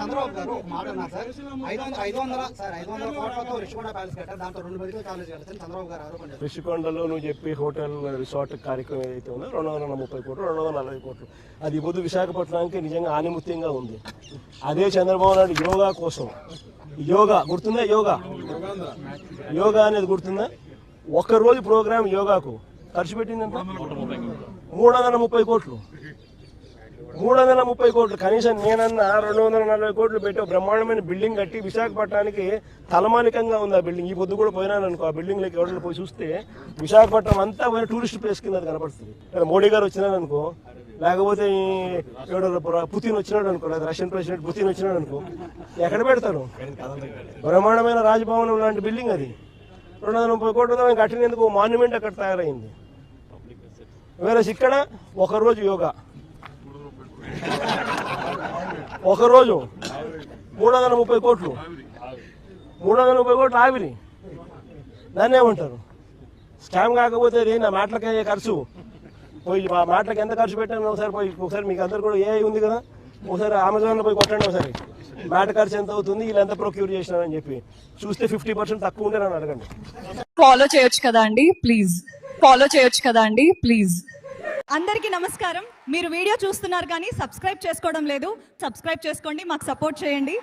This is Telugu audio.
చంద్రబాబు గారు ఒక మాట అన్నారు సార్, 500 కోట్లతో రిషికొండ ప్యాలెస్ కట్టారు, దాంతో 2 మెడికల్ కాలేజ్ కట్టారు చంద్రబాబు గారు ఆరోపణ. రిషికొండలో నువ్వు చెప్పి హోటల్ రిసార్ట్ కార్యక్రమం ఏదైతే ఉందో 230 కోట్లు 240 కోట్లు అది పొద్దు విశాఖపట్నానికి నిజంగా ఆనిముత్యంగా ఉంది. అదే చంద్రబాబు నాయుడు యోగా కోసం, యోగా గుర్తుందా, యోగా అనేది గుర్తుందా, ఒక్కరోజు ప్రోగ్రామ్ యోగాకు ఖర్చు పెట్టిందంటే 330 కోట్లు. 330 కోట్లు కనీసం నేనన్నా 240 కోట్లు పెట్టి బ్రహ్మాండమైన బిల్డింగ్ కట్టి విశాఖపట్నానికి తలమానికంగా ఉంది ఆ బిల్డింగ్. ఈ పొద్దు కూడా పోయినాను అనుకో, ఆ బిల్డింగ్లోకి ఎవరైనా పోయి చూస్తే విశాఖపట్నం అంతా పోయిన టూరిస్ట్ ప్లేస్ కింద కనపడుతుంది. మోడీ గారు వచ్చినాడు అనుకో, లేకపోతే పుతిన్ వచ్చినాడు అనుకో, లేదా రష్యన్ ప్రెసిడెంట్ పుతిన్ వచ్చినాడు అనుకో, ఎక్కడ పెడతారు? బ్రహ్మాండమైన రాజభవనం లాంటి బిల్డింగ్ అది 230 కోట్లతో కట్టినందుకు మాన్యుమెంట్ అక్కడ తయారైంది. వేరే ఇక్కడ ఒకరోజు యోగా, ఒకరోజు 330 కోట్లు, 330 కోట్లు ఆవిరి. దాన్ని ఏమంటారు? స్కామ్ కాకపోతే నా మాటలకి ఖర్చు పోయి, మా మాటలకి ఎంత ఖర్చు పెట్టాను ఒకసారి మీకు అందరు కూడా ఏ ఉంది కదా, ఒకసారి అమెజాన్లో పోయి కొట్టండి, ఒకసారి మాట ఖర్చు ఎంత అవుతుంది, వీళ్ళు ఎంత ప్రొక్యూర్ చేసినారని చెప్పి చూస్తే 50% తక్కువ ఉండే నన్ను అడగండి. ఫాలో చేయొచ్చు కదా అండి ప్లీజ్. అందరికీ నమస్కారం. మీరు వీడియో చూస్తున్నారు కానీ సబ్స్క్రైబ్ చేసుకోవడం లేదు, సబ్స్క్రైబ్ చేసుకోండి, మాకు సపోర్ట్ చేయండి.